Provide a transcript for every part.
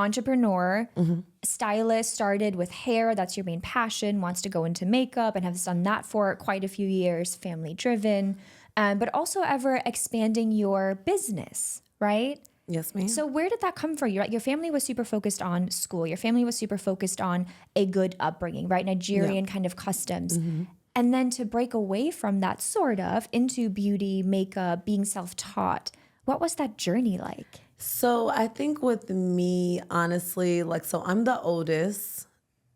entrepreneur, stylist, started with hair. That's your main passion, wants to go into makeup and has done that for quite a few years, family driven, but also ever expanding your business, right? Yes, ma'am. So where did that come from? Your family was super focused on school. Your family was super focused on a good upbringing, right? Nigerian kind of customs. And then to break away from that sort of into beauty, makeup, being self-taught, what was that journey like? So I think with me, honestly, like, so I'm the oldest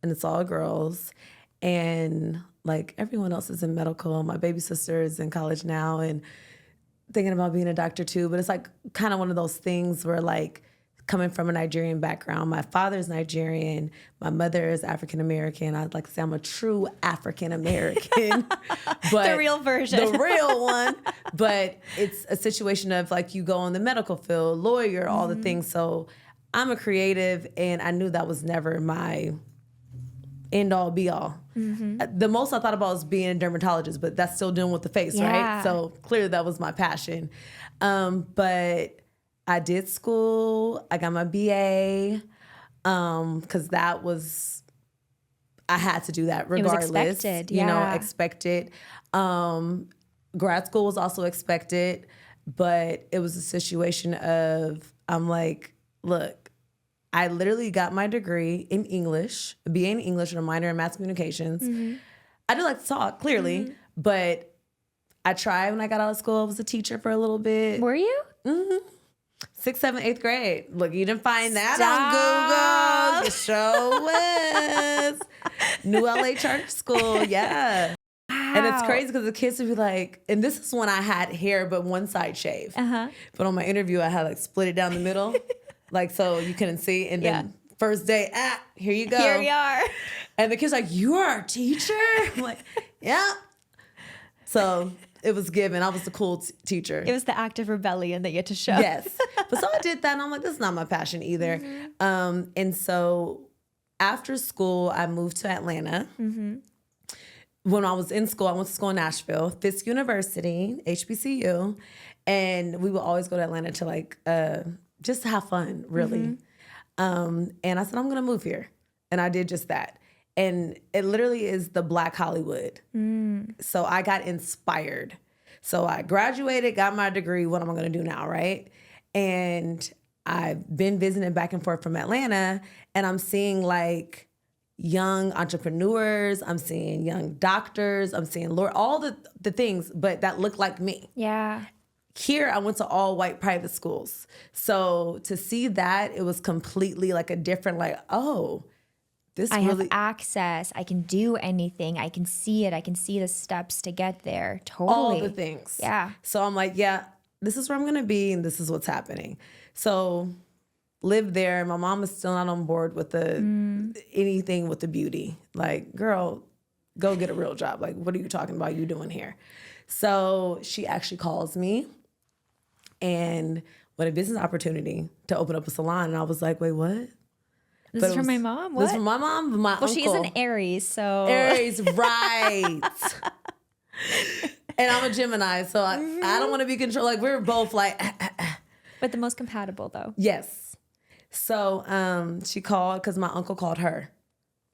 and it's all girls. And like everyone else is in medical. My baby sister is in college now and thinking about being a doctor too. But it's like kind of one of those things where like coming from a Nigerian background, my father's Nigerian, my mother is African-American. I'd like to say I'm a true African-American. But The real version. The real one. But it's a situation of like you go in the medical field, lawyer, all the things. So I'm a creative and I knew that was never my end all be all. The most I thought about was being a dermatologist, but that's still dealing with the face, right? So clearly that was my passion. But I did school. I got my BA because that was, I had to do that regardless. It was expected, you know, expected. Grad school was also expected, but it was a situation of, I'm like, look, I literally got my degree in English, a BA in English and a minor in mass communications. I do like to talk, clearly, but I tried when I got out of school. I was a teacher for a little bit. Were you? 6th, 7th, 8th grade. Look, you didn't find that on Google. You sure was. New LA Charter School, yeah. Wow. And it's crazy because the kids would be like, and this is when I had hair but one side shave. But on my interview, I had like split it down the middle. Like, so you couldn't see. And then first day, here you go. Here we are. And the kid's like, you are a teacher? I'm like, yeah. So it was given. I was the cool teacher. It was the act of rebellion that you had to show. Yes. But so I did that and I'm like, this is not my passion either. And so after school, I moved to Atlanta. When I was in school, I went to school in Nashville, Fisk University, HBCU. And we would always go to Atlanta to like, just to have fun, really. And I said, I'm going to move here. And I did just that. And it literally is the Black Hollywood. So I got inspired. So I graduated, got my degree. What am I going to do now, right? And I've been visiting back and forth from Atlanta, and I'm seeing like young entrepreneurs. I'm seeing young doctors. I'm seeing all the things, but that look like me. Yeah. Here, I went to all white private schools. So to see that, it was completely like a different, like, oh, I have access. I can do anything. I can see it. I can see the steps to get there. Totally. All the things. Yeah. So I'm like, yeah, this is where I'm going to be and this is what's happening. So lived there. My mom was still not on board with anything with the beauty. Like, girl, go get a real job. Like, what are you talking about? You doing here? So she actually calls me and what a business opportunity to open up a salon. And I was like, wait, what? This is from my mom? What? This is from my mom, my uncle. Well, she's an Aries, so. Aries, right. And I'm a Gemini, so I don't want to be controlled. Like, we're both like, But the most compatible, though. Yes. So she called because my uncle called her.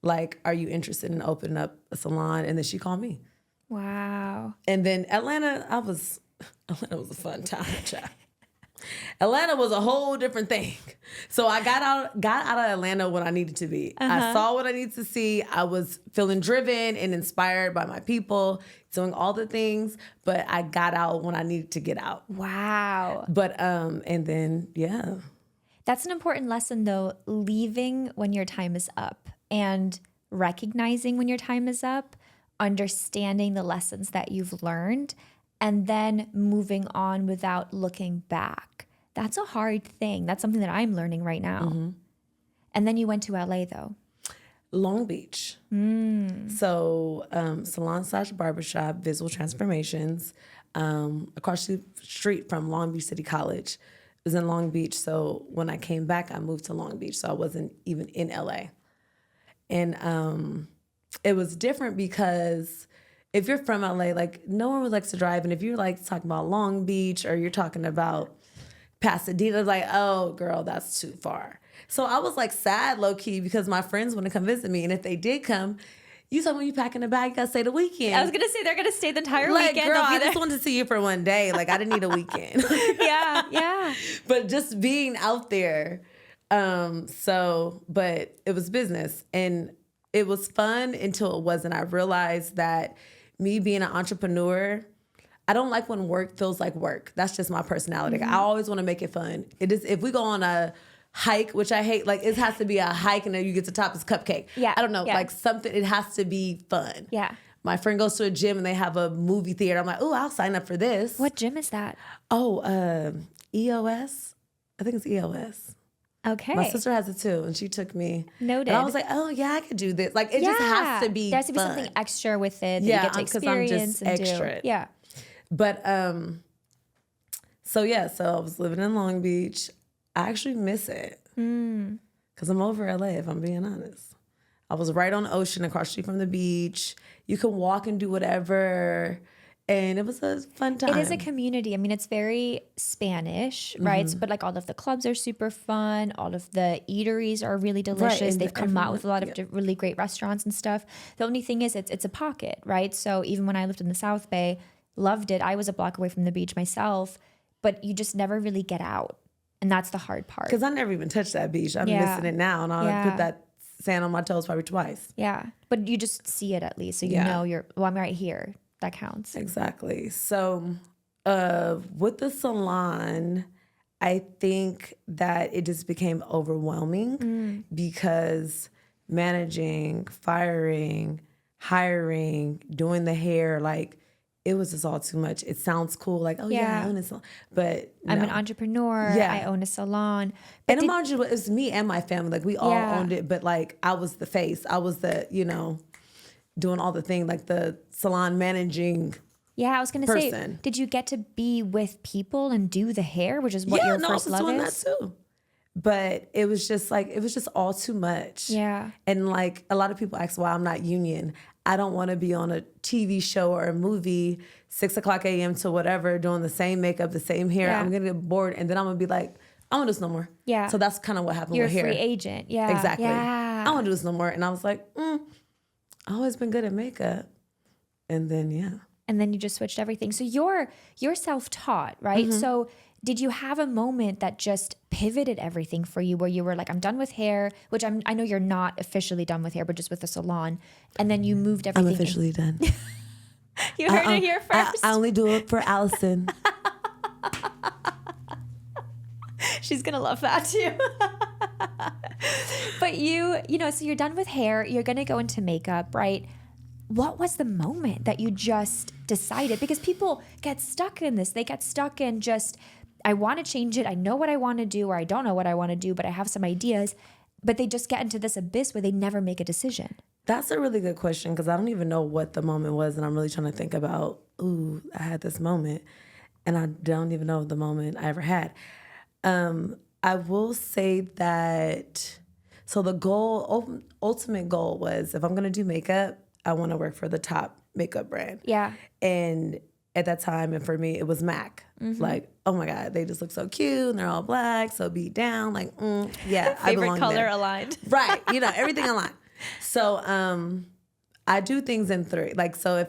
Like, are you interested in opening up a salon? And then she called me. Wow. And then Atlanta was a fun time, child. Atlanta was a whole different thing. So I got out of Atlanta when I needed to be. I saw what I needed to see. I was feeling driven and inspired by my people, doing all the things, but I got out when I needed to get out. Wow. But and then yeah. That's an important lesson though, leaving when your time is up and recognizing when your time is up, understanding the lessons that you've learned, and then moving on without looking back. That's a hard thing. That's something that I'm learning right now. And then you went to LA though. Long Beach. So salon/barbershop, Visual Transformations, across the street from Long Beach City College. It was in Long Beach. So when I came back, I moved to Long Beach. So I wasn't even in LA. And it was different because if you're from LA, like no one would like to drive. And if you're like talking about Long Beach or you're talking about Pasadena, like, oh girl, that's too far. So I was like sad low key because my friends want to come visit me. And if they did come, you said when you packing a bag, you gotta stay the weekend. I was gonna say they're gonna stay the entire like, weekend. Girl, They'll be I just there. wanted to see you for one day. Like I didn't need a weekend. Yeah. But just being out there. But it was business and it was fun until it wasn't. I realized that me being an entrepreneur, I don't like when work feels like work. That's just my personality. I always want to make it fun. It is if we go on a hike, which I hate, like it has to be a hike and then you get to the top, it's cupcake. Yeah. I don't know, Yeah. like something, it has to be fun. Yeah. My friend goes to a gym and they have a movie theater. I'm like, oh, I'll sign up for this. What gym is that? Oh, EOS. I think it's EOS. Okay. My sister has it too, and she took me. Noted. And I was like, oh yeah, I could do this. Like it just has to be There has to be fun. something extra with it that Yeah, you get to 'cause I'm experience just and extra. do. Yeah. But so I was living in Long Beach. I actually miss it because I'm over LA. If I'm being honest, I was right on the ocean, across the street from the beach. You can walk and do whatever. And it was a fun time. It is a community. I mean, it's very Spanish, right? But like all of the clubs are super fun. All of the eateries are really delicious. and They've come out everyone- with a lot of really great restaurants and stuff. The only thing is it's a pocket, right? So even when I lived in the South Bay, loved it. I was a block away from the beach myself, but you just never really get out. And that's the hard part. Because I never even touched that beach. I'm Yeah. missing it now. And I'll Yeah. put that sand on my toes probably twice. Yeah. But you just see it at least. So you Yeah. know I'm right here. That counts. Exactly. So with the salon, I think that it just became overwhelming because managing, firing, hiring, doing the hair, like it was just all too much. It sounds cool, like, oh yeah, I own a salon. But I'm no. an entrepreneur. Yeah. I own a salon. And it was me and my family. Like we all Yeah. owned it, but like I was the face. I was the, doing all the thing, like the salon managing. Yeah, I was gonna say, person. did you get to be with people and do the hair, which is what your I first was love doing is? that too. But it was just all too much. Yeah. And like a lot of people ask why I'm not union. I don't want to be on a TV show or a movie 6:00 a.m. to whatever, doing the same makeup, the same hair. Yeah. I'm gonna get bored, and then I'm gonna be like, I want to do this no more. Yeah. So that's kind of what happened You're a with hair. free agent. Yeah. Exactly. Yeah. I want to do this no more, and I was like, I've always been good at makeup, and then And then you just switched everything. So you're self-taught, right? So did you have a moment that just pivoted everything for you where you were like, I'm done with hair, which I know you're not officially done with hair, but just with the salon. And then you moved everything. I'm officially done. You heard it here first. I only do it for Allison. She's going to love that too. But so you're done with hair. You're going to go into makeup, right? What was the moment that you just decided? Because people get stuck in this. They get stuck in just, I want to change it. I know what I want to do, or I don't know what I want to do, but I have some ideas. But they just get into this abyss where they never make a decision. That's a really good question because I don't even know what the moment was, and I'm really trying to think about, I had this moment, and I don't even know the moment I ever had. I will say that, so the ultimate goal was, if I'm going to do makeup, I want to work for the top makeup brand. Yeah. And at that time, and for me, it was MAC. Like, oh my God, they just look so cute, and they're all black, so beat down. Like, yeah, I Favorite belong color there. aligned. Right, everything aligned. So I do things in three. Like, so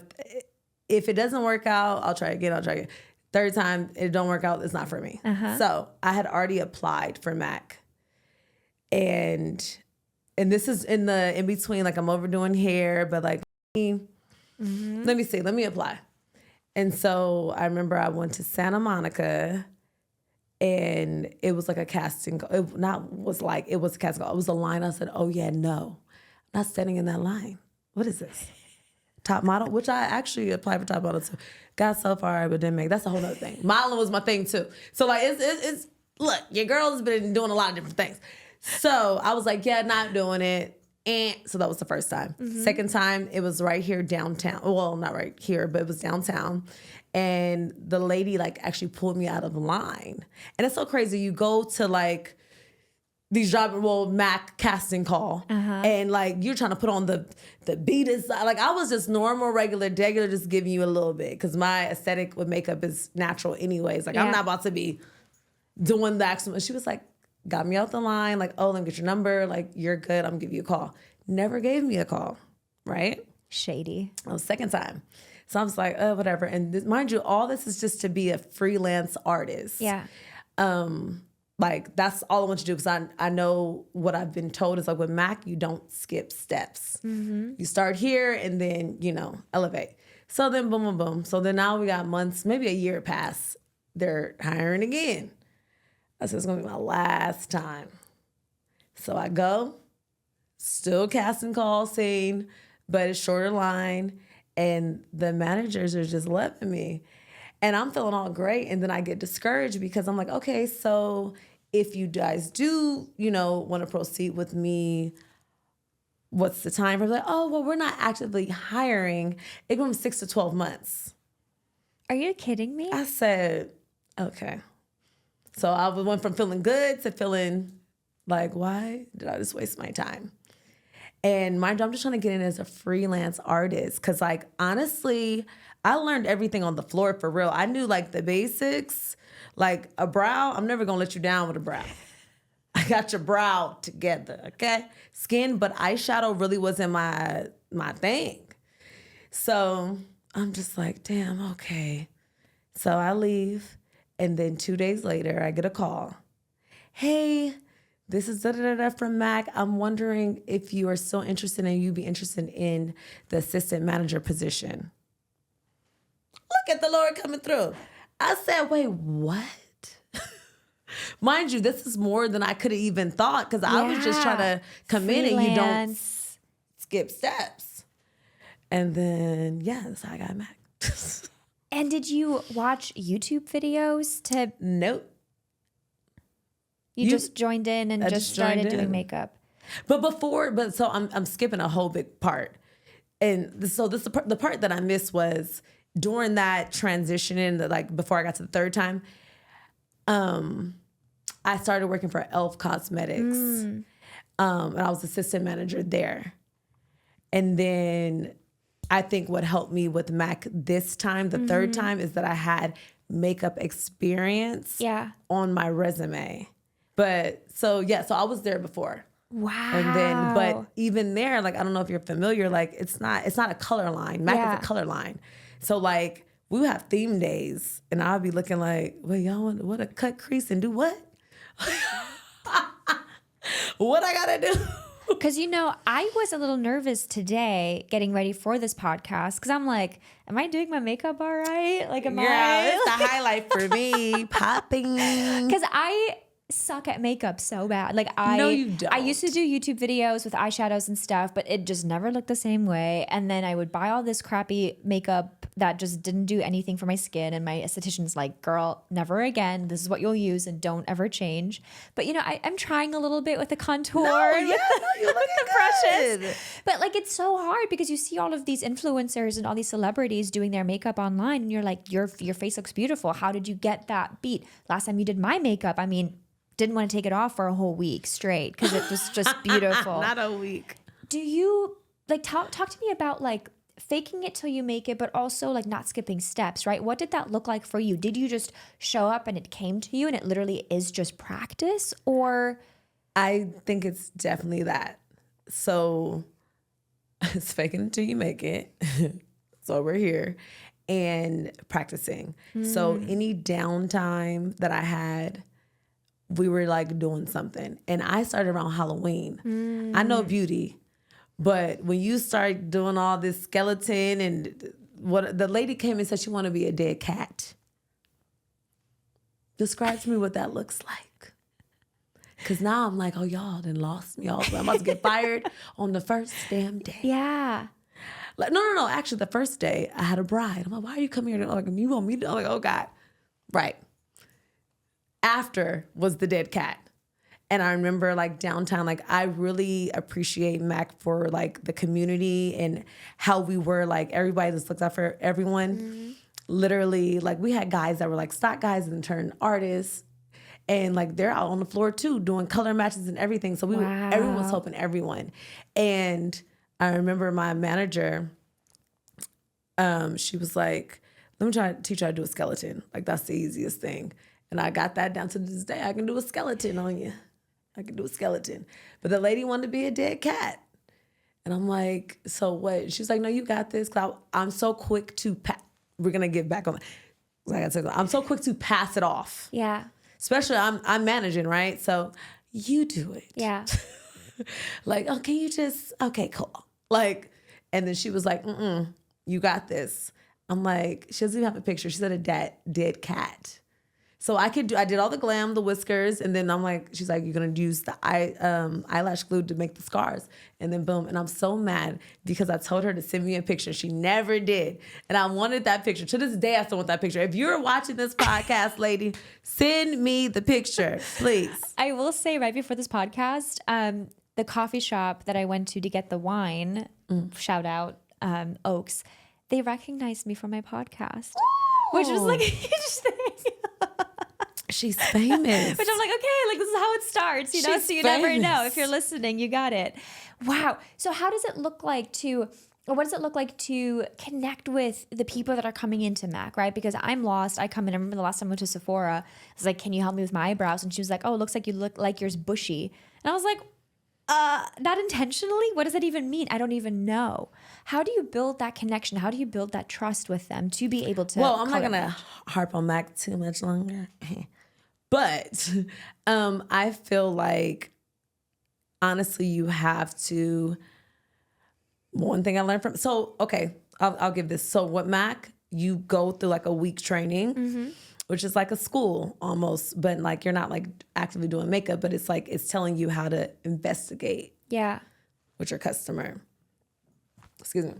if it doesn't work out, I'll try again. Third time, it don't work out, it's not for me. So I had already applied for MAC. And this is in between, like I'm overdoing hair, but like, let me see, let me apply. And so I remember I went to Santa Monica, and it was like a casting call. It was a casting call. It was a line. I said, oh yeah, no, I'm not standing in that line. What is this? Top model, which I actually applied for top model too. Got so far, but didn't make. That's a whole other thing. Modeling was my thing too. So like, it's look, your girl has been doing a lot of different things. So I was like, yeah, not doing it. And so that was the first time. Second time, it was right here downtown. Well, not right here, but it was downtown. And the lady like actually pulled me out of the line. And it's so crazy. You go to like these MAC casting call, and like you're trying to put on the beaters. Like I was just normal, regular, just giving you a little bit because my aesthetic with makeup is natural anyways. Like I'm not about to be doing the actual. She was like, got me out the line, like, oh, let me get your number. Like, you're good. I'm gonna give you a call. Never gave me a call, right? Shady. That was the second time. So I was like, oh, whatever. And mind you, all this is just to be a freelance artist. Yeah. Like, that's all I want to do, because I know what I've been told is like with Mac, you don't skip steps. You start here and then, elevate. So then boom, boom, boom. So then now we got months, maybe a year past. They're hiring again. I said, it's going to be my last time. So I go, still casting call scene, but it's shorter line. And the managers are just loving me. And I'm feeling all great. And then I get discouraged because I'm like, okay, so if you guys do, want to proceed with me, what's the time frame? Like, oh, well, we're not actively hiring. It goes from 6 to 12 months. Are you kidding me? I said, okay. So I went from feeling good to feeling like, why did I just waste my time? And mind you, I'm just trying to get in as a freelance artist. Cause like, honestly, I learned everything on the floor for real. I knew like the basics, like a brow. I'm never gonna let you down with a brow. I got your brow together, okay? Skin, but eyeshadow really wasn't my thing. So I'm just like, damn, okay. So I leave. And then 2 days later, I get a call. Hey, this is da-da-da-da from Mac. I'm wondering if you are still interested and you'd be interested in the assistant manager position. Look at the Lord coming through. I said, wait, what? Mind you, this is more than I could have even thought, because I was just trying to come in and you don't skip steps. And then, that's how I got Mac. And did you watch YouTube videos to... Nope. You just joined in and just started doing makeup. So I'm skipping a whole big part. And so the part that I missed was during that transition in like before I got to the third time, I started working for Elf Cosmetics. And I was assistant manager there. And then I think what helped me with Mac this time, the third time, is that I had makeup experience on my resume. But so I was there before. Wow. And then, but even there, like, I don't know if you're familiar, like it's not a color line. Mac is a color line. So like we would have theme days and I'll be looking like, well, y'all want to cut crease and do what? What I gotta do? Because, I was a little nervous today getting ready for this podcast because I'm like, am I doing my makeup all right? Like, am I? It's the highlight for me, popping. Because I suck at makeup so bad. Like No, you don't. I used to do YouTube videos with eyeshadows and stuff, but it just never looked the same way. And then I would buy all this crappy makeup that just didn't do anything for my skin. And my esthetician's like, girl, never again. This is what you'll use and don't ever change. But I'm trying a little bit with the contour, you look with the good. brushes. But like, it's so hard because you see all of these influencers and all these celebrities doing their makeup online, and you're like, your face looks beautiful. How did you get that beat? Last time you did my makeup, didn't want to take it off for a whole week straight because it was just beautiful. Not a week. Do you talk to me about like faking it till you make it, but also like not skipping steps, right? What did that look like for you? Did you just show up and it came to you and it literally is just practice, or? I think it's definitely that. So it's faking it till you make it. So we're here and practicing. So any downtime that I had, we were like doing something. And I started around Halloween. I know beauty, but when you start doing all this skeleton and what the lady came and said she wanted to be a dead cat. Describe to me what that looks like. Cause now I'm like, oh, y'all done lost me. I'm about to get fired on the first damn day. Yeah. Like, no. Actually, the first day I had a bride. I'm like, why are you coming here? Like, you want me to? I'm like, oh God. Right. After was the dead cat. And I remember like downtown, like I really appreciate Mac for like the community and how we were like, everybody just looks out for everyone. Literally, like we had guys that were like stock guys and turned artists. And like they're out on the floor too, doing color matches and everything. So everyone was helping everyone. And I remember my manager, she was like, let me try to teach you how to do a skeleton. Like that's the easiest thing. And I got that down to this day. I can do a skeleton on you. I can do a skeleton. But the lady wanted to be a dead cat. And I'm like, so what? She's like, no, you got this. I'm so quick to we're gonna get back on. I'm so quick to pass it off. Yeah. Especially I'm managing, right? So you do it. Yeah. Like, oh, can you just, okay, cool. Like, and then she was like, you got this. I'm like, she doesn't even have a picture. She said a dead cat. So I did all the glam, the whiskers, and then I'm like, she's like, you're gonna use the eyelash glue to make the scars. And then boom. And I'm so mad because I told her to send me a picture. She never did. And I wanted that picture. To this day, I still want that picture. If you're watching this podcast, lady, send me the picture, please. I will say right before this podcast, the coffee shop that I went to get the wine, shout out, Oaks, they recognized me from my podcast, which was like a huge thing. She's famous. Which I'm like, okay, like this is how it starts, you know? She's so you famous. never know. If you're listening, you got it. Wow. So how does it look like or what does it look like to connect with the people that are coming into MAC, right? Because I'm lost. I come in. I remember the last time I went to Sephora. I was like, can you help me with my eyebrows? And she was like, oh, it looks like you look like yours bushy. And I was like, not intentionally? What does that even mean? I don't even know. How do you build that connection? How do you build that trust with them to be able to? Well, I'm not going to harp on MAC too much longer. But I feel like, honestly, you have to, one thing I learned from, so, okay, I'll give this. So with MAC, you go through like a week training, which is like a school almost, but like you're not like actively doing makeup, but it's like, it's telling you how to investigate with your customer. Excuse me.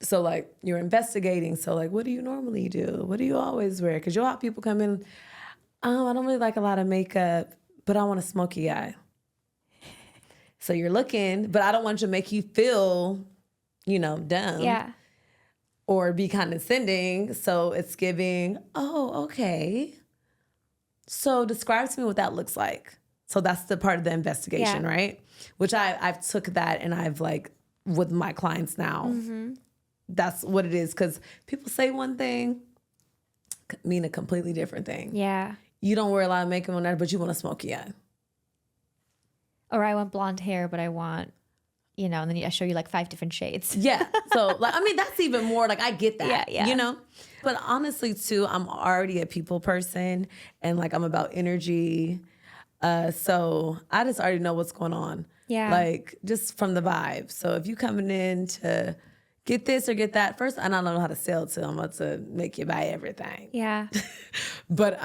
So like you're investigating. So like, what do you normally do? What do you always wear? Because you'll have people come in, I don't really like a lot of makeup, but I want a smoky eye. So you're looking, but I don't want you to make you feel, dumb. Yeah. Or be condescending. So it's giving, oh, okay. So describe to me what that looks like. So that's the part of the investigation, right? Which I've took that and I've like, with my clients now, that's what it is. Because people say one thing, mean a completely different thing. Yeah. You don't wear a lot of makeup on that, but you want a smoky eye. Or I want blonde hair, but I want, and then I show you like 5 different shades. Yeah. So like, that's even more like, I get that, Yeah. But honestly too, I'm already a people person and like, I'm about energy. So I just already know what's going on. Yeah. Like just from the vibe. So if you coming in to get this or get that, first, I don't know how to sell to them. I'm about to make you buy everything. Yeah. But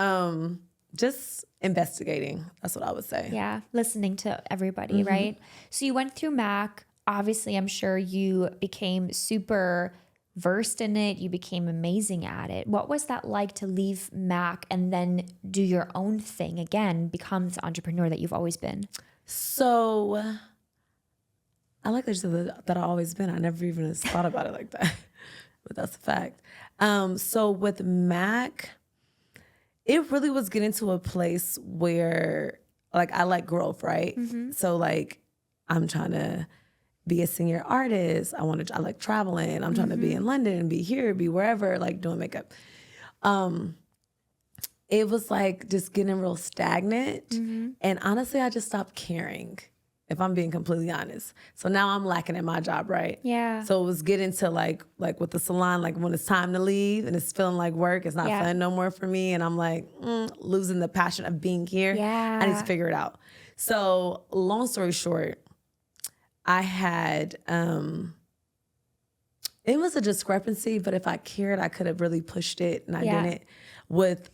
just investigating. That's what I would say. Yeah. Listening to everybody, right? So you went through MAC. Obviously, I'm sure you became super versed in it. You became amazing at it. What was that like to leave MAC and then do your own thing again, become the entrepreneur that you've always been? So I like that I've always been. I never even thought about it like that, but that's a fact. So with MAC, it really was getting to a place where like I like growth, right? So like I'm trying to be a senior artist. I like traveling. I'm trying to be in London, be here, be wherever, like doing makeup. It was like just getting real stagnant. And honestly, I just stopped caring, if I'm being completely honest. So now I'm lacking in my job, right? Yeah. So it was getting to like with the salon, like when it's time to leave and it's feeling like work, it's not fun no more for me. And I'm like, losing the passion of being here. Yeah. I need to figure it out. So long story short, I had, it was a discrepancy, but if I cared, I could have really pushed it and I didn't with,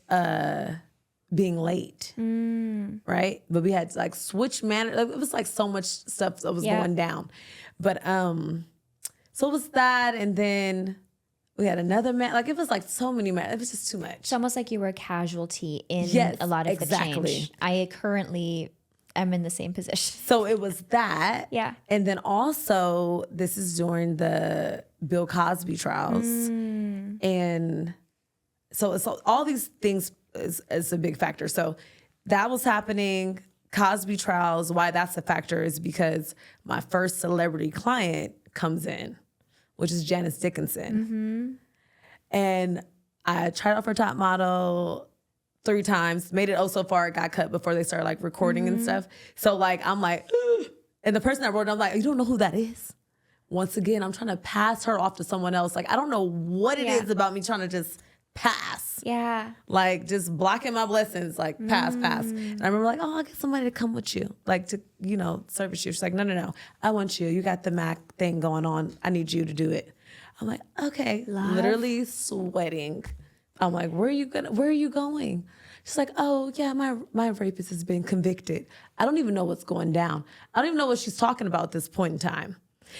being late, right? But we had to like switch it was like so much stuff that was going down. But so it was that, and then we had another man. Like it was like so many men. It was just too much. It's almost like you were a casualty in a lot of the change. I currently am in the same position. So it was that. Yeah. And then also this is during the Bill Cosby trials. And so all these things is a big factor. So that was happening. Cosby trials, why that's a factor is because my first celebrity client comes in, which is Janice Dickinson. And I tried out for top model, 3 times, made it so far it got cut before they started like recording and stuff. So like I'm like, ugh. And the person that wrote it, I'm like, you don't know who that is? Once again, I'm trying to pass her off to someone else. Like I don't know what it is about me trying to just pass. Yeah. Like just blocking my blessings, like pass. And I remember like, oh, I'll get somebody to come with you, like to, you know, service you. She's like, no. I want you. You got the Mac thing going on. I need you to do it. I'm like, okay. Love. Literally sweating. I'm like, where are you going? She's like, oh yeah, my rapist has been convicted. I don't even know what's going down. I don't even know what she's talking about at this point in time.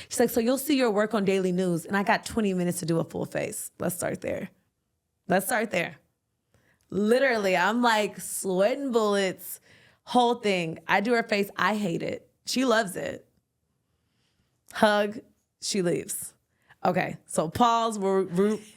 She's like, so you'll see your work on Daily News, and I got 20 minutes to do a full face. Let's start there. Literally, I'm like sweating bullets, whole thing. I do her face. I hate it. She loves it. Hug. She leaves. Okay, so pause. We'll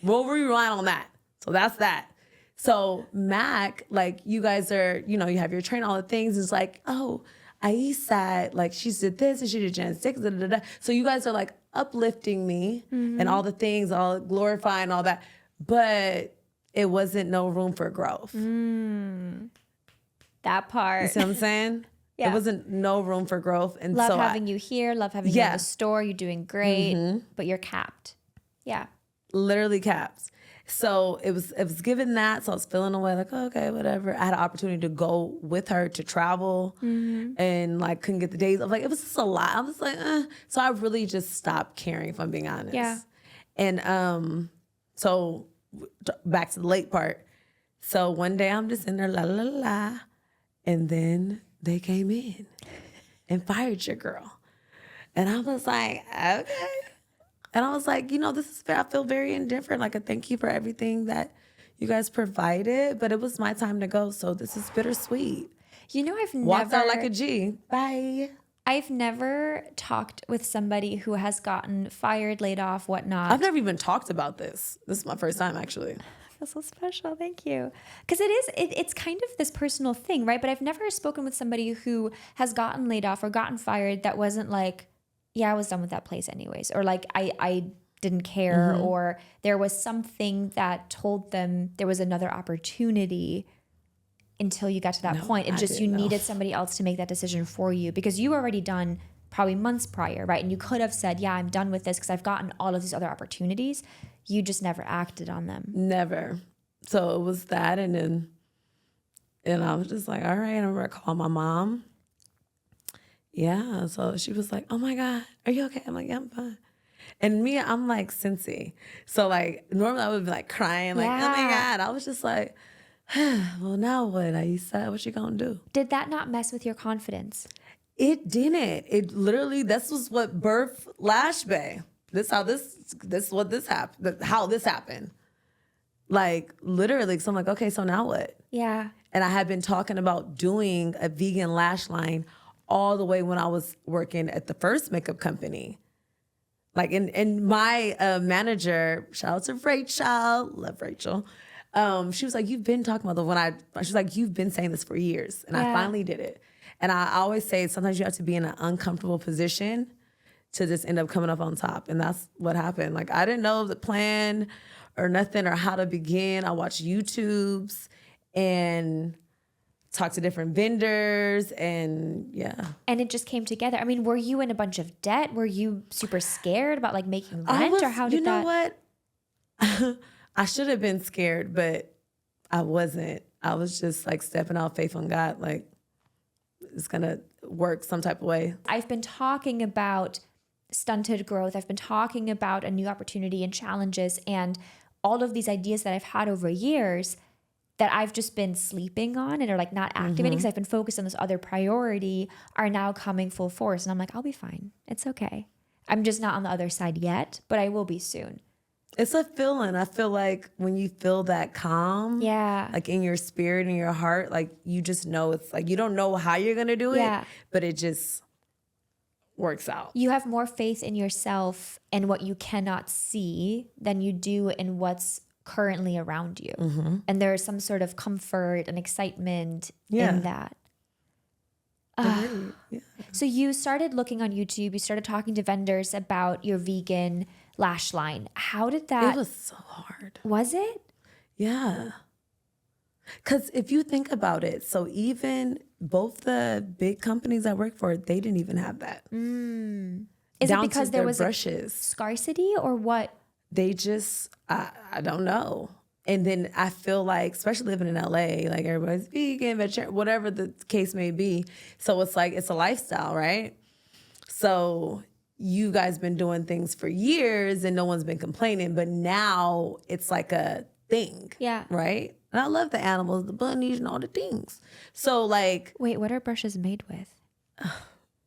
rewind on that. So that's that. So Mac, like you guys are, you know, you have your train, all the things. It's like, oh, Ayisat, like she did this and she did Gen 6. Da, da, da. So you guys are like uplifting me and all the things, all glorifying all that. But it wasn't no room for growth. That part. You see what I'm saying? Yeah. It wasn't no room for growth. And Love so having you here, love having you in the store. You're doing great, but you're capped. Yeah. Literally caps. So it was given that. So I was feeling away like, oh, okay, whatever. I had an opportunity to go with her to travel and like couldn't get the days. I was like, it was just a lot. I was like, So I really just stopped caring, if I'm being honest. Yeah. And so back to the late part. So one day I'm just in there, la, la, la, la. And then they came in and fired your girl. And I was like, okay. And I was like, you know, this is fair. I feel very indifferent. Like, I thank you for everything that you guys provided, but it was my time to go. So this is bittersweet. You know, I've Walked never out like a G. Bye. I've never talked with somebody who has gotten fired, laid off, whatnot. I've never even talked about this. This is my first time, actually. I feel so special. Thank you. Because it's kind of this personal thing, right? But I've never spoken with somebody who has gotten laid off or gotten fired that wasn't like, yeah, I was done with that place anyways. Or like, I didn't care. Or there was something that told them there was another opportunity until you got to that point. And just you needed somebody else to make that decision for you because you were already done probably months prior, right? And you could have said, yeah, I'm done with this because I've gotten all of these other opportunities. You just never acted on them. Never. So it was that. And I was just like, all right. I remember I called my mom. Yeah. So she was like, oh my God, are you okay? I'm like, yeah, I'm fine. And me, I'm like Cincy. So like normally I would be like crying, like, oh my God. I was just like, well, now what? Ayisat, what you gonna do? Did that not mess with your confidence? It didn't. It literally, this was what birthed LashBae. How this happened. Like literally, so I'm like, okay, so now what? Yeah. And I had been talking about doing a vegan lash line all the way when I was working at the first makeup company. Like, and my manager, shout out to Rachel, love Rachel. She was like, you've been talking about she's like, you've been saying this for years. And I finally did it. And I always say sometimes you have to be in an uncomfortable position to just end up coming up on top. And that's what happened. Like, I didn't know the plan or nothing or how to begin. I watched YouTubes and talked to different vendors and yeah. And it just came together. I mean, were you in a bunch of debt? Were you super scared about like making rent or how did that? You know what? I should have been scared, but I wasn't. I was just like stepping out, faith on God, like it's gonna work some type of way. I've been talking about stunted growth. I've been talking about a new opportunity and challenges and all of these ideas that I've had over years that I've just been sleeping on and are like not activating because I've been focused on this other priority are now coming full force. And I'm like, I'll be fine. It's okay. I'm just not on the other side yet, but I will be soon. It's a feeling. I feel like when you feel that calm, like in your spirit and your heart, like you just know it's like you don't know how you're going to do it, but it just works out. You have more faith in yourself and what you cannot see than you do in what's currently around you. And there's some sort of comfort and excitement in that. So you started looking on YouTube, you started talking to vendors about your vegan lash line. How did that? It was so hard. Was it? Yeah. Because if you think about it, so even both the big companies I work for, they didn't even have that. Is Down it because to there their was brushes. scarcity or what? They just, I don't know. And then I feel like, especially living in LA, like everybody's vegan, vegetarian, whatever the case may be. So it's like, it's a lifestyle, right? So you guys been doing things for years and no one's been complaining, but now it's like a thing. Yeah. Right? And I love the animals, the bunnies and all the things. So like, Wait, what are brushes made with?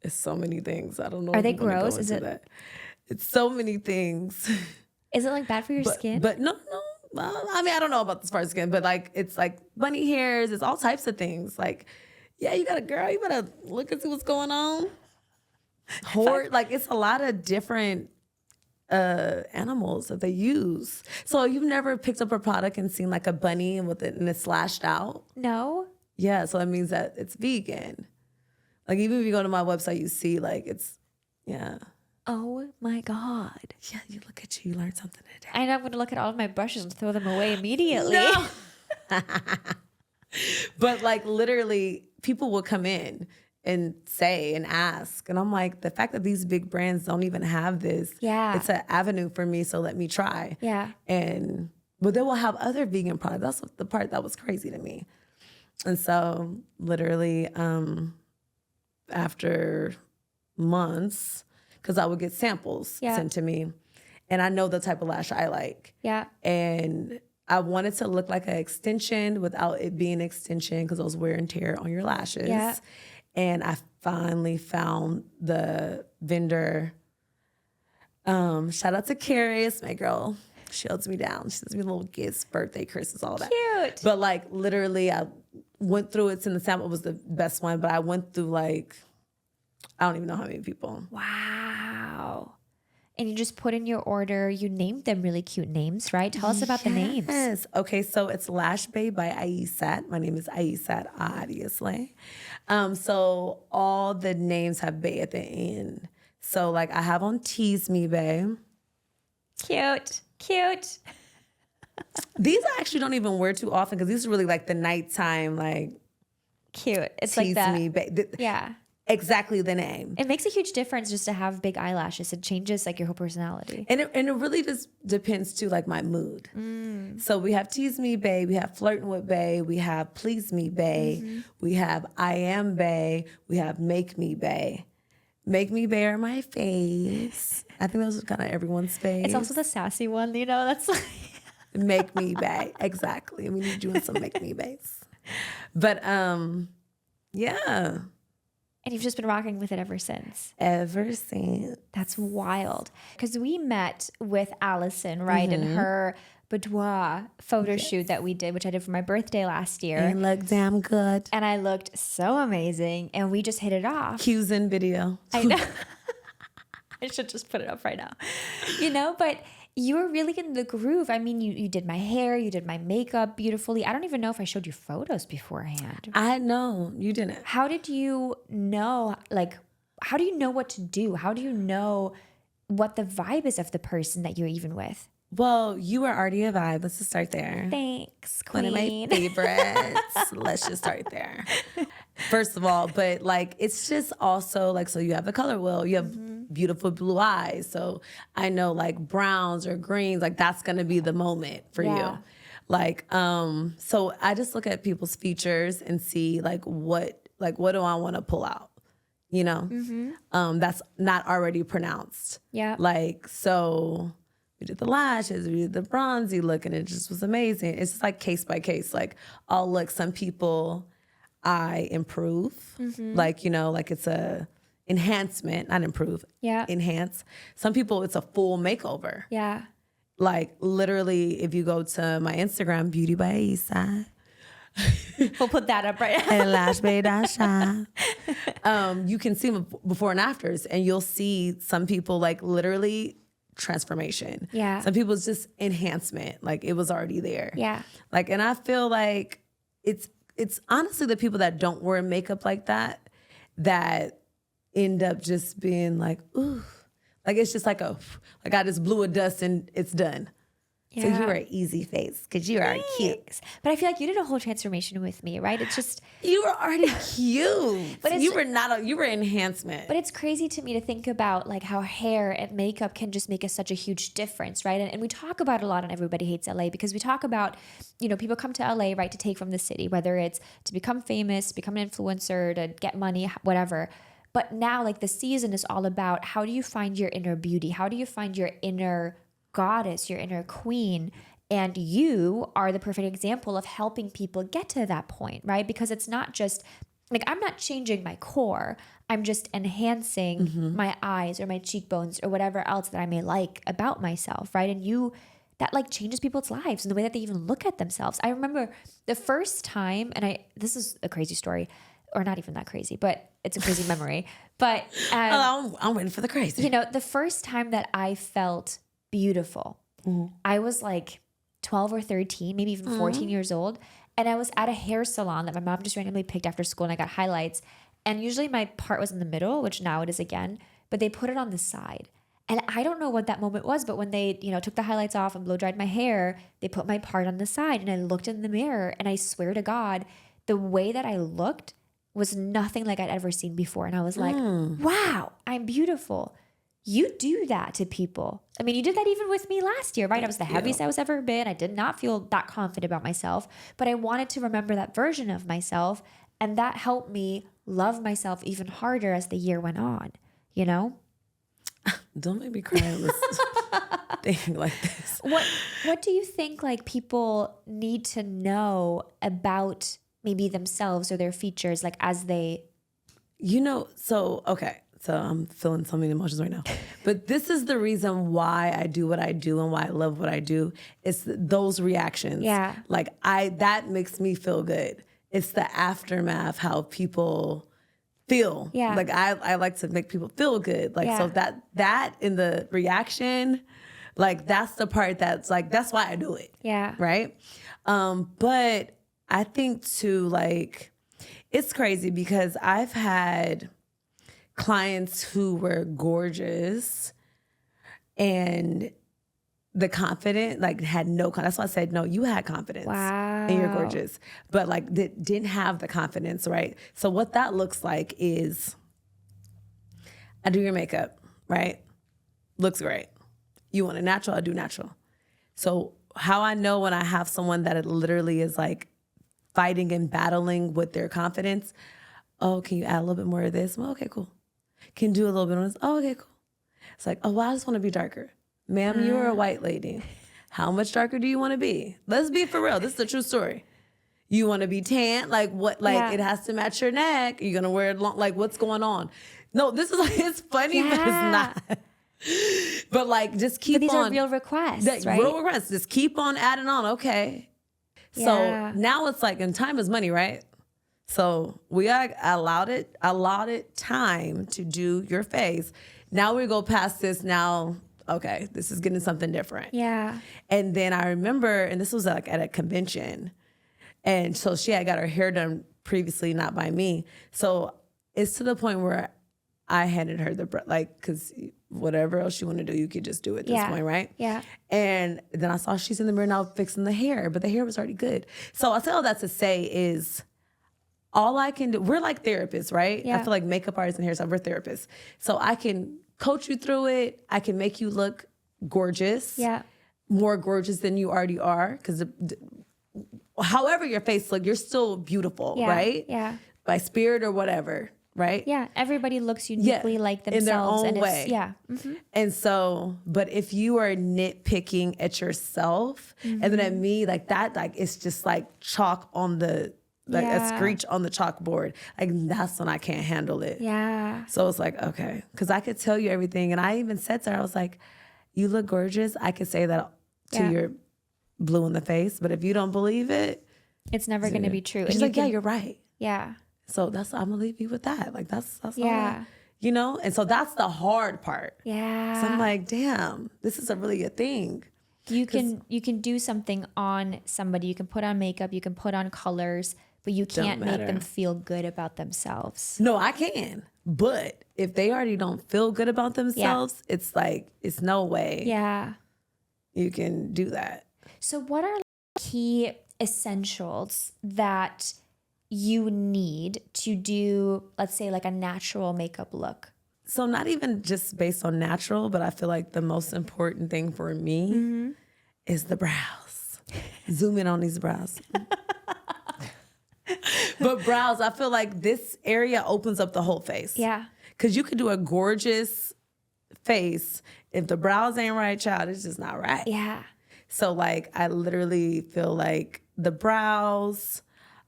it's so many things. I don't know. Are if they we wanna go gross? Is into it? that. It's so many things. Is it like bad for your skin? But no. Well, I mean, I don't know about as far as skin, but like it's like bunny hairs. It's all types of things. Like, yeah, you got a girl. You better look and see what's going on. Like it's a lot of different animals that they use. So you've never picked up a product and seen like a bunny and it's slashed out. No. Yeah, so that means that it's vegan. Like even if you go to my website, you see like it's Oh my God. Yeah, you look at you learn something today. And I'm going to look at all of my brushes and throw them away immediately. No. But like literally people will come in and say and ask. And I'm like, the fact that these big brands don't even have this, it's an avenue for me, so let me try. Yeah. But they will have other vegan products. That's the part that was crazy to me. And so literally after months, because I would get samples sent to me. And I know the type of lash I like. Yeah. And I wanted to look like an extension without it being an extension because those wear and tear on your lashes. Yeah. And I finally found the vendor. Shout out to Carrie, my girl. She holds me down. She sends me little gifts, birthday, Christmas, all that. Cute. But like literally I went through it, and the sample was the best one, but I went through like, I don't even know how many people. Wow. And you just put in your order. You named them really cute names, right? Tell us about the names. Yes. Okay, so it's LashBae by Ayisat. My name is Ayisat, obviously. So all the names have Bay at the end. So like I have on Tease Me Bae. Cute. These I actually don't even wear too often because these are really like the nighttime, like Cute. It's Tease like that. Me Bae. Yeah. Exactly the name. It makes a huge difference just to have big eyelashes. It changes like your whole personality. And it really just depends too, like my mood. So we have Tease Me Bae, we have Flirting with Bae, we have Please Me Bae, we have I Am Bae, we have Make Me Bae. Make Me Bae are my face. I think those are kind of everyone's face. It's also the sassy one, you know, that's like Make Me Bae, exactly. We need you in some Make Me Baes. But yeah. and you've just been rocking with it ever since. Ever since. That's wild. Because we met with Allison, right, in her boudoir photo shoot that we did, which I did for my birthday last year. And look damn good. And I looked so amazing, and we just hit it off. Cues in video. I know. I should just put it up right now. You know, but you were really in the groove. I mean, you did my hair, you did my makeup beautifully. I don't even know if I showed you photos beforehand. No, you didn't. How did you know, like, how do you know what to do? How do you know what the vibe is of the person that you're even with? Well, you were already a vibe. Let's just start there. Thanks, One of my queen. favorites. Let's just start there. First of all, but like, it's just also like, so you have the color wheel, you have beautiful blue eyes. So I know like browns or greens, like that's going to be the moment for you. Like, so I just look at people's features and see like, what do I want to pull out? You know, that's not already pronounced. Yeah. Like, so we did the lashes, we did the bronzy look, and it just was amazing. It's just like case by case. Like, oh, look, some people I improve. Like, you know, like it's a enhancement, not improve. Yeah. Enhance. Some people, it's a full makeover. Yeah. Like, literally, if you go to my Instagram, Beauty by Ayisat, We'll put that up right now. and LashBae.shop, you can see before and afters, and you'll see some people like literally transformation. Yeah. Some people it's just enhancement. Like it was already there. Yeah. Like, and I feel like it's honestly the people that don't wear makeup like that end up just being like, ooh, like it's just like I just blew a dust and it's done. So you were an easy face because you are cute. But I feel like you did a whole transformation with me, right? It's just you were already cute. But you were not. You were enhancement. But it's crazy to me to think about like how hair and makeup can just make such a huge difference, right? And we talk about it a lot on Everybody Hates LA because we talk about, you know, people come to LA, right, to take from the city, whether it's to become famous, become an influencer, to get money, whatever. But now, like, the season is all about how do you find your inner beauty? How do you find your inner goddess, your inner queen? And you are the perfect example of helping people get to that point, right? Because it's not just like, I'm not changing my core. I'm just enhancing my eyes or my cheekbones or whatever else that I may like about myself, right? And that like changes people's lives and the way that they even look at themselves. I remember the first time, and this is a crazy story, or not even that crazy, but it's a crazy memory. But I'm waiting for the crazy. You know, the first time that I felt beautiful, I was like 12 or 13, maybe even 14 years old. And I was at a hair salon that my mom just randomly picked after school, and I got highlights. And usually my part was in the middle, which now it is again, but they put it on the side. And I don't know what that moment was, but when they, you know, took the highlights off and blow dried my hair, they put my part on the side, and I looked in the mirror, and I swear to God, the way that I looked was nothing like I'd ever seen before. And I was like, wow, I'm beautiful. You do that to people. I mean, you did that even with me last year, right? I was the heaviest I was ever been. I did not feel that confident about myself, but I wanted to remember that version of myself. And that helped me love myself even harder as the year went on, you know? Don't make me cry on this thing like this. What do you think like people need to know about maybe themselves or their features, like as they, you know, so I'm feeling so many emotions right now, but this is the reason why I do what I do and why I love what I do. It's those reactions. Yeah. Like that makes me feel good. It's the aftermath, how people feel. Yeah. Like I like to make people feel good. Like, so that in the reaction, like that's the part that's like, that's why I do it. Yeah. Right. But I think too, like, it's crazy because I've had clients who were gorgeous and the confident, like had no, that's why I said, no, you had confidence. Wow. And you're gorgeous, but like didn't have the confidence, right? So what that looks like is I do your makeup, right? Looks great. You want it natural, I do natural. So how I know when I have someone that it literally is like fighting and battling with their confidence, oh, can you add a little bit more of this? Well, okay, cool. Can do a little bit of this? Oh, okay, cool. It's like, oh, well, I just want to be darker. Ma'am, you're a white lady. How much darker do you want to be? Let's be for real. This is a true story. You want to be tan? Like what? Like it has to match your neck. You're going to wear it long. Like what's going on? No, this is like, it's funny, but it's not. But like, just keep on. These are real requests, right? Real requests. Just keep on adding on. Okay. So now it's like, and time is money, right? So we got allotted time to do your face. Now we go past this now. Okay, this is getting something different. Yeah. And then I remember, and this was like at a convention. And so she had got her hair done previously, not by me. So it's to the point where I handed her because whatever else you want to do, you could just do at this point, right? Yeah. And then I saw she's in the mirror now fixing the hair, but the hair was already good. So I say all that to say is, all I can do, we're like therapists, right? Yeah. I feel like makeup artists and hairstylists, we're therapists. So I can coach you through it. I can make you look gorgeous. Yeah. More gorgeous than you already are. Because however your face looks, you're still beautiful, right? Yeah. By spirit or whatever, right? Yeah. Everybody looks uniquely like themselves. In their own and way. Yeah. Mm-hmm. And so, but if you are nitpicking at yourself and then at me, like that, like it's just like chalk on the, like a screech on the chalkboard. Like that's when I can't handle it. Yeah. So it's like, okay. Because I could tell you everything. And I even said to her, I was like, you look gorgeous. I could say that to your blue in the face. But if you don't believe it, it's never going to be true. She's like, yeah, you're right. Yeah. So I'm going to leave you with that. Like that's all you know? And so that's the hard part. Yeah. So I'm like, damn, this is really a thing. You can do something on somebody. You can put on makeup. You can put on colors. But you can't make them feel good about themselves. No, I can. But if they already don't feel good about themselves, it's like, it's no way. Yeah. you can do that. So what are key essentials that you need to do, let's say, like a natural makeup look? So not even just based on natural, but I feel like the most important thing for me is the brows. Zoom in on these brows. But brows, I feel like this area opens up the whole face. Yeah. Because you could do a gorgeous face. If the brows ain't right, child, it's just not right. Yeah. So like, I literally feel like the brows,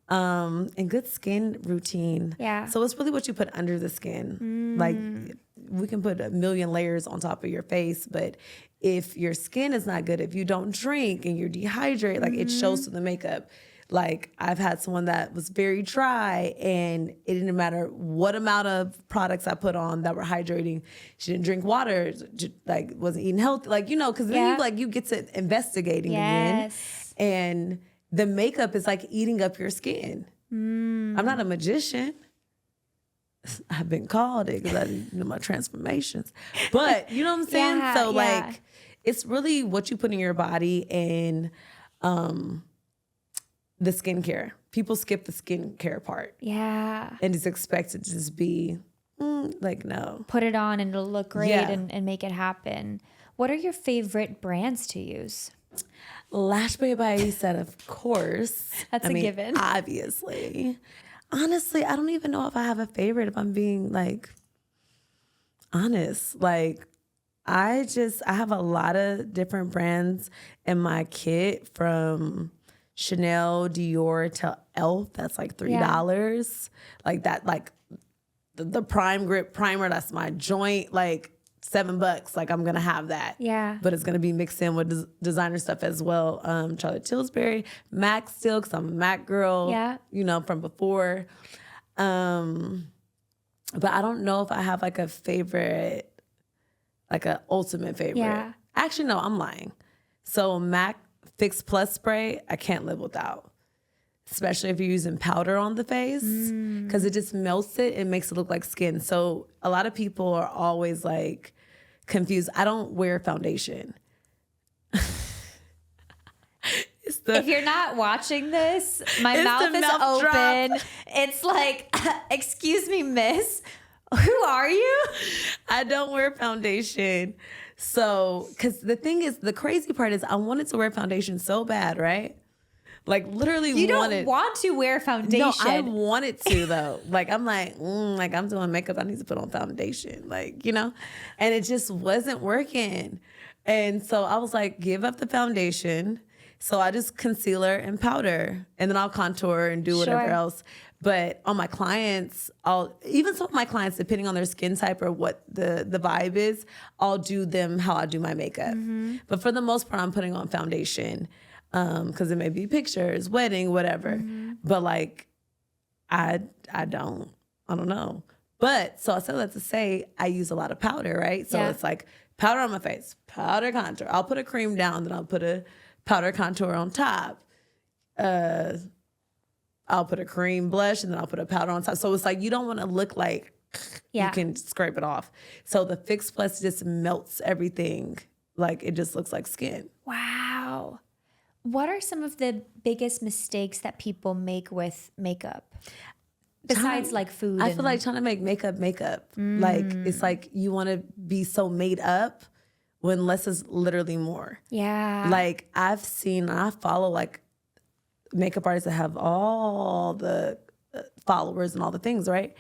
and good skin routine. Yeah. So it's really what you put under the skin. Like we can put a million layers on top of your face, but if your skin is not good, if you don't drink and you're dehydrated, like it shows through the makeup. Like I've had someone that was very dry and it didn't matter what amount of products I put on that were hydrating. She didn't drink water, like wasn't eating healthy. Like, you know, cause then you get to investigating again. And the makeup is like eating up your skin. I'm not a magician. I've been called it because I know my transformations. But you know what I'm saying? Like it's really what you put in your body and the skincare. People skip the skincare part. Yeah. And it's expected to just be like, no. Put it on and it'll look great and make it happen. What are your favorite brands to use? LashBae By Ayisat, of course. That's a given. Obviously. Honestly, I don't even know if I have a favorite, if I'm being like honest. Like I have a lot of different brands in my kit, from Chanel, Dior to Elf. That's like $3. Like that, like the prime grip primer, that's my joint, like $7. Like I'm gonna have that. Yeah. But it's gonna be mixed in with designer stuff as well. Charlotte Tilbury, MAC still, because I'm a MAC girl. Yeah. You know, from before. But I don't know if I have like a favorite, like an ultimate favorite. Yeah. Actually, no, I'm lying. So MAC Fix Plus spray, I can't live without. Especially if you're using powder on the face, because it just melts it and makes it look like skin. So a lot of people are always like confused. I don't wear foundation. If you're not watching this, my mouth is open. Drop. It's like, excuse me, miss, who are you? I don't wear foundation. So, because the thing is, the crazy part is I wanted to wear foundation so bad, right? Like literally you don't want to wear foundation. No, I wanted to though. Like I'm like I'm doing makeup, I need to put on foundation. Like, you know? And it just wasn't working. And so I was like, give up the foundation. So I just concealer and powder, and then I'll contour and do whatever else. But on my clients, even some of my clients, depending on their skin type or what the vibe is, I'll do them how I do my makeup. But for the most part, I'm putting on foundation. Because it may be pictures, wedding, whatever. But like, I don't know. But so I said that to say I use a lot of powder, right? So it's like powder on my face, powder contour. I'll put a cream down, then I'll put a powder contour on top. I'll put a cream blush, and then I'll put a powder on top. So it's like you don't want to look like you can scrape it off. So the Fix Plus just melts everything. Like it just looks like skin. Wow. What are some of the biggest mistakes that people make with makeup? Besides like food. I feel like trying to make makeup. Like it's like you want to be so made up when less is literally more. Yeah. Like I follow like makeup artists that have all the followers and all the things, right?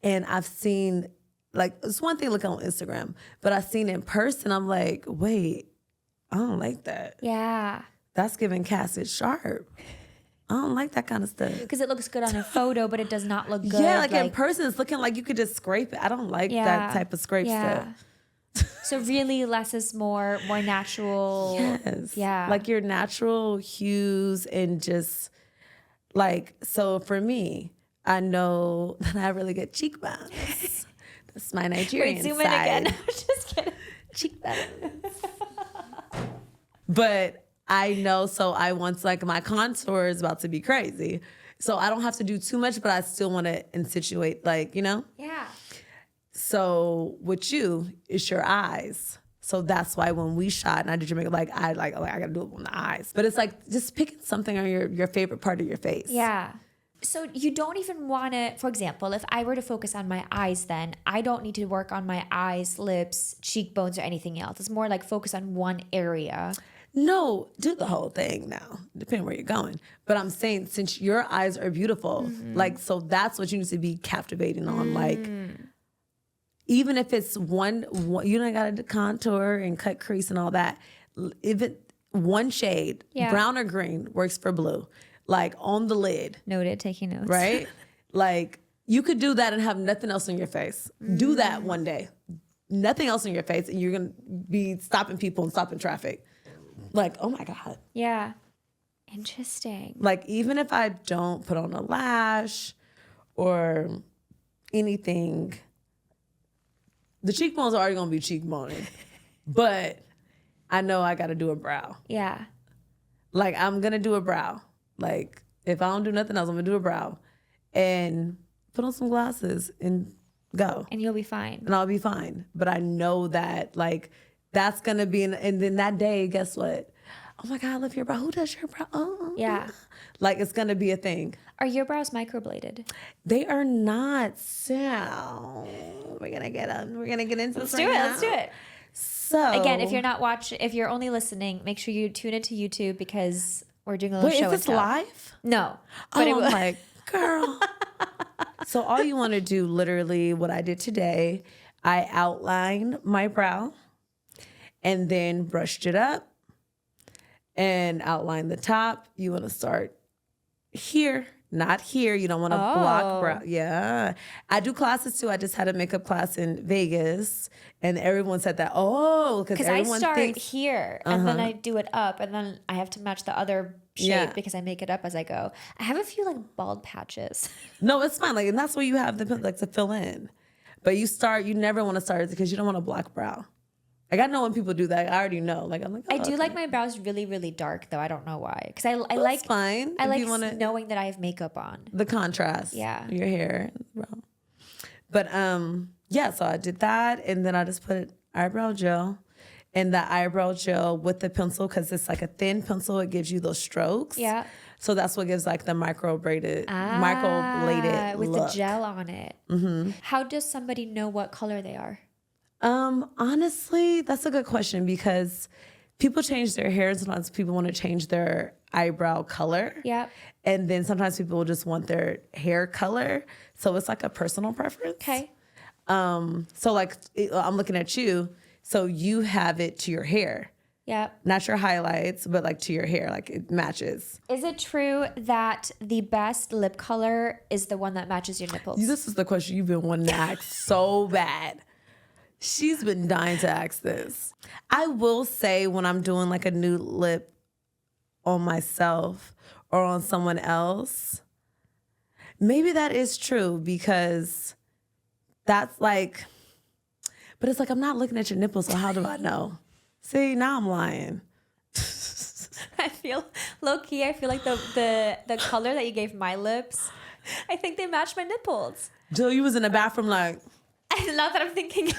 And I've seen, like, it's one thing looking on Instagram, but I've seen in person, I'm like, wait, I don't like that. Yeah. That's giving Cassid Sharp. I don't like that kind of stuff. Because it looks good on a photo, but it does not look good. Yeah, like in person, it's looking like you could just scrape it. I don't like that type of scrape stuff. So really less is more natural. Yes. Yeah. Like your natural hues and just like, so for me, I know that I have really good cheekbones. That's my Nigerian Wait, zoom side. in again. Just kidding. Cheekbones. But I know, so I want like my contour is about to be crazy. So I don't have to do too much, but I still want to insinuate, like, you know? Yeah. So with you, it's your eyes. So that's why when we shot and I did your makeup, I gotta do it on the eyes. But it's like just picking something on your favorite part of your face. Yeah. So you don't even want to, for example, if I were to focus on my eyes, then I don't need to work on my eyes, lips, cheekbones, or anything else. It's more like focus on one area. No, do the whole thing now, depending where you're going. But I'm saying, since your eyes are beautiful, like, so that's what you need to be captivating on. Like, even if it's one you don't got to contour and cut crease and all that. If it one shade, brown or green, works for blue. Like on the lid. Noted, taking notes. Right? Like you could do that and have nothing else on your face. Do that one day. Nothing else on your face, and you're going to be stopping people and stopping traffic. Like, oh my God. Yeah. Interesting. Like, even if I don't put on a lash or anything, the cheekbones are already going to be cheekboning. But I know I got to do a brow. Yeah. Like, I'm going to do a brow. Like, if I don't do nothing else, I'm going to do a brow. And put on some glasses and go. And you'll be fine. And I'll be fine. But I know that, like, that's going to be, and then that day, guess what? Oh my God, I love your brow. Who does your brow? Oh. Yeah. Like, it's going to be a thing. Are your brows microbladed? They are not. So we're going to get into this. Let's do it. So again, if you're not watching, if you're only listening, make sure you tune into YouTube because we're doing a little show. Is this live? No. But I'm like, girl. So all you want to do, literally what I did today, I outlined my brow and then brushed it up and outlined the top. You want to start here, not here. You don't want to block brow. Yeah. I do classes too. I just had a makeup class in Vegas and everyone said that, because I everyone start thinks here and then I do it up and then I have to match the other shape because I make it up as I go. I have a few like bald patches. No, it's fine. Like, and that's where you have the like to fill in. But you never want to start because you don't want to block brow. Like, I know when people do that, I already know. Like, I'm like, I do like my brows really, really dark though. I don't know why. Because I That's like fine. I like knowing that I have makeup on. The contrast. Yeah. Your hair. But yeah, so I did that and then I just put eyebrow gel. And the eyebrow gel with the pencil, because it's like a thin pencil, it gives you those strokes. Yeah. So that's what gives like the microbladed with look. the gel on it. Mm-hmm. How does somebody know what color they are? Honestly, that's a good question because people change their hair and sometimes people want to change their eyebrow color. Yeah. And then sometimes people just want their hair color. So it's like a personal preference. Okay. So like I'm looking at you. So you have it to your hair. Yeah. Not your highlights, but like to your hair. Like it matches. Is it true that the best lip color is the one that matches your nipples? This is the question you've been wanting to ask so bad. She's been dying to ask this. I will say when I'm doing like a nude lip on myself or on someone else, maybe that is true because that's like, but it's like, I'm not looking at your nipples, so how do I know? See, now I'm lying. I feel low key. I feel like the color that you gave my lips, I think they match my nipples. Jill, you was in the bathroom like. Now that I'm thinking,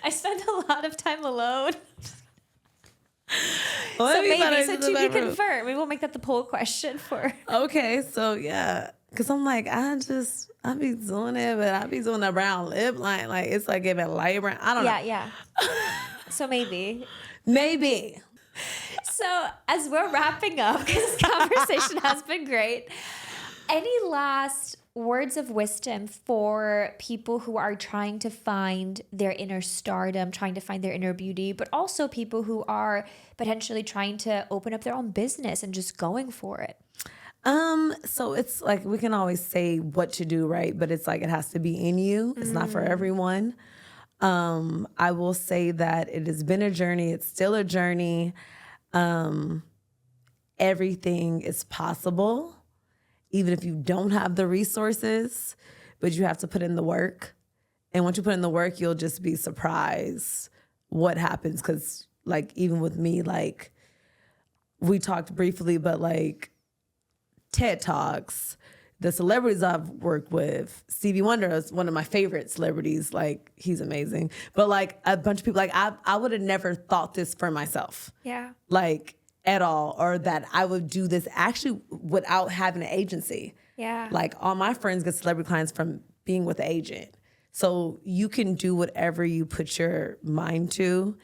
I spend a lot of time alone. Well, so maybe, so to be confirmed, we will make that the poll question for. Okay, so yeah, because I'm like, I be doing it, but I be doing a brown lip line, like it's like giving light brown. I don't know. Yeah. So maybe. So as we're wrapping up, because this conversation has been great, any last words of wisdom for people who are trying to find their inner stardom, trying to find their inner beauty, but also people who are potentially trying to open up their own business and just going for it? So it's like we can always say what to do, right? But it's like it has to be in you. It's not for everyone. I will say that it has been a journey. It's still a journey. Everything is possible. Even if you don't have the resources, but you have to put in the work. And once you put in the work, you'll just be surprised what happens. Because like even with me, like we talked briefly, but like TED Talks, the celebrities I've worked with, Stevie Wonder is one of my favorite celebrities. Like, he's amazing. But like a bunch of people, like I would have never thought this for myself. Yeah. Like at all, or that I would do this actually without having an agency. Yeah. Like all my friends get celebrity clients from being with an agent. So you can do whatever you put your mind to.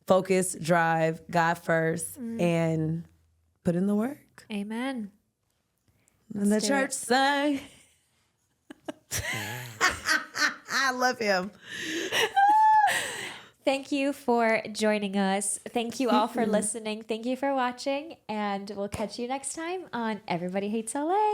Focus, drive, God first, and put in the work. Amen. And the church sang. I love him. Thank you for joining us. Thank you all for listening. Thank you for watching. And we'll catch you next time on Everybody Hates LA.